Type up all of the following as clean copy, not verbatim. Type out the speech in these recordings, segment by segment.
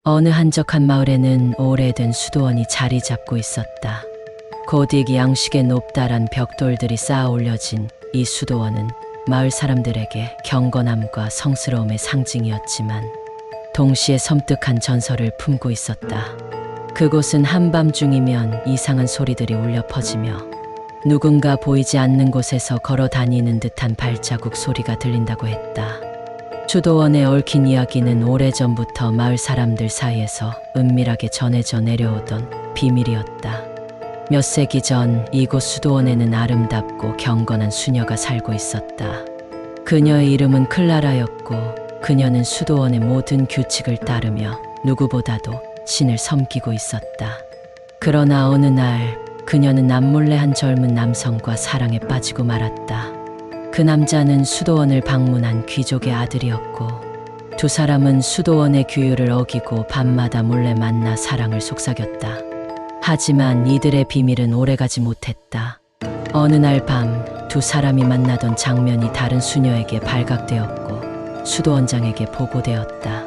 어느 한적한 마을에는 오래된 수도원이 자리 잡고 있었다. 고딕 양식의 높다란 벽돌들이 쌓아 올려진 이 수도원은 마을 사람들에게 경건함과 성스러움의 상징이었지만 동시에 섬뜩한 전설을 품고 있었다. 그곳은 한밤중이면 이상한 소리들이 울려 퍼지며 누군가 보이지 않는 곳에서 걸어 다니는 듯한 발자국 소리가 들린다고 했다. 수도원에 얽힌 이야기는 오래전부터 마을 사람들 사이에서 은밀하게 전해져 내려오던 비밀이었다. 몇 세기 전 이곳 수도원에는 아름답고 경건한 수녀가 살고 있었다. 그녀의 이름은 클라라였고 그녀는 수도원의 모든 규칙을 따르며 누구보다도 신을 섬기고 있었다. 그러나 어느 날 그녀는 남몰래 한 젊은 남성과 사랑에 빠지고 말았다. 그 남자는 수도원을 방문한 귀족의 아들이었고 두 사람은 수도원의 규율을 어기고 밤마다 몰래 만나 사랑을 속삭였다. 하지만 이들의 비밀은 오래가지 못했다. 어느 날 밤 두 사람이 만나던 장면이 다른 수녀에게 발각되었고 수도원장에게 보고되었다.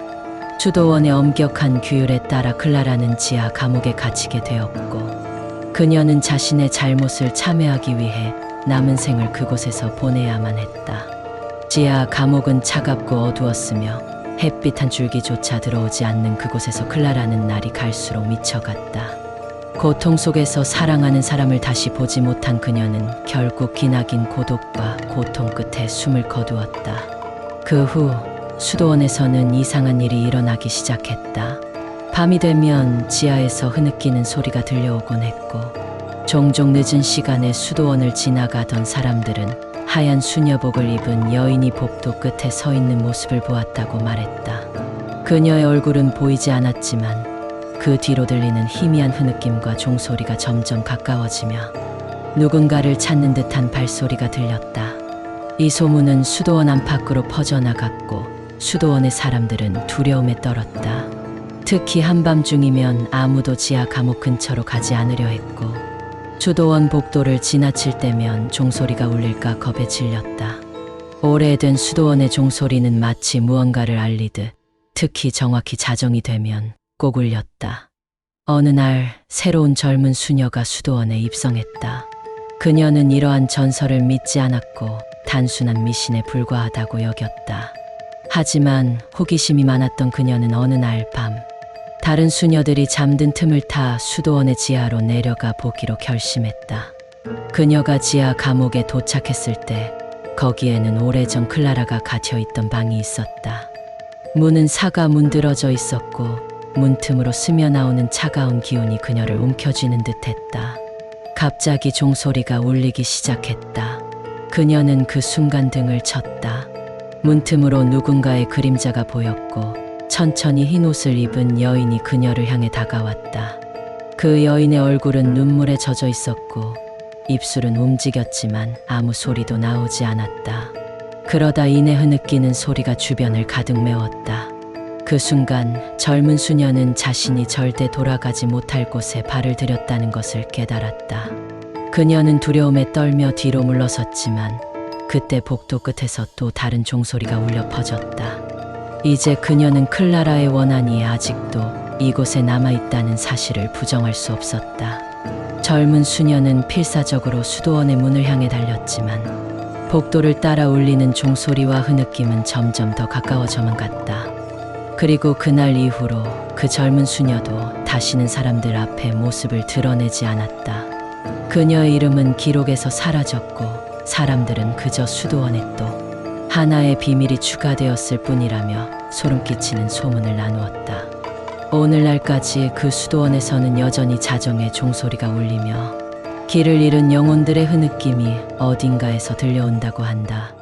수도원의 엄격한 규율에 따라 클라라는 지하 감옥에 갇히게 되었고 그녀는 자신의 잘못을 참회하기 위해 남은 생을 그곳에서 보내야만 했다. 지하 감옥은 차갑고 어두웠으며 햇빛 한 줄기조차 들어오지 않는 그곳에서 클라라는 날이 갈수록 미쳐갔다. 고통 속에서 사랑하는 사람을 다시 보지 못한 그녀는 결국 기나긴 고독과 고통 끝에 숨을 거두었다. 그 후 수도원에서는 이상한 일이 일어나기 시작했다. 밤이 되면 지하에서 흐느끼는 소리가 들려오곤 했고 종종 늦은 시간에 수도원을 지나가던 사람들은 하얀 수녀복을 입은 여인이 복도 끝에 서 있는 모습을 보았다고 말했다. 그녀의 얼굴은 보이지 않았지만 그 뒤로 들리는 희미한 흐느낌과 종소리가 점점 가까워지며 누군가를 찾는 듯한 발소리가 들렸다. 이 소문은 수도원 안팎으로 퍼져나갔고 수도원의 사람들은 두려움에 떨었다. 특히 한밤중이면 아무도 지하 감옥 근처로 가지 않으려 했고 수도원 복도를 지나칠 때면 종소리가 울릴까 겁에 질렸다. 오래된 수도원의 종소리는 마치 무언가를 알리듯 특히 정확히 자정이 되면 꼭 울렸다. 어느 날 새로운 젊은 수녀가 수도원에 입성했다. 그녀는 이러한 전설을 믿지 않았고 단순한 미신에 불과하다고 여겼다. 하지만 호기심이 많았던 그녀는 어느 날 밤 다른 수녀들이 잠든 틈을 타 수도원의 지하로 내려가 보기로 결심했다. 그녀가 지하 감옥에 도착했을 때 거기에는 오래전 클라라가 갇혀있던 방이 있었다. 문은 사가 문드러져 있었고 문틈으로 스며나오는 차가운 기운이 그녀를 움켜쥐는 듯했다. 갑자기 종소리가 울리기 시작했다. 그녀는 그 순간 등을 쳤다. 문틈으로 누군가의 그림자가 보였고 천천히 흰 옷을 입은 여인이 그녀를 향해 다가왔다. 그 여인의 얼굴은 눈물에 젖어 있었고 입술은 움직였지만 아무 소리도 나오지 않았다. 그러다 이내 흐느끼는 소리가 주변을 가득 메웠다. 그 순간 젊은 수녀는 자신이 절대 돌아가지 못할 곳에 발을 들였다는 것을 깨달았다. 그녀는 두려움에 떨며 뒤로 물러섰지만 그때 복도 끝에서 또 다른 종소리가 울려 퍼졌다. 이제 그녀는 클라라의 원한이 아직도 이곳에 남아있다는 사실을 부정할 수 없었다. 젊은 수녀는 필사적으로 수도원의 문을 향해 달렸지만 복도를 따라 울리는 종소리와 흐느낌은 점점 더 가까워져만 갔다. 그리고 그날 이후로 그 젊은 수녀도 다시는 사람들 앞에 모습을 드러내지 않았다. 그녀의 이름은 기록에서 사라졌고 사람들은 그저 수도원에 또 하나의 비밀이 추가되었을 뿐이라며 소름 끼치는 소문을 나누었다. 오늘날까지 그 수도원에서는 여전히 자정의 종소리가 울리며 길을 잃은 영혼들의 흐느낌이 어딘가에서 들려온다고 한다.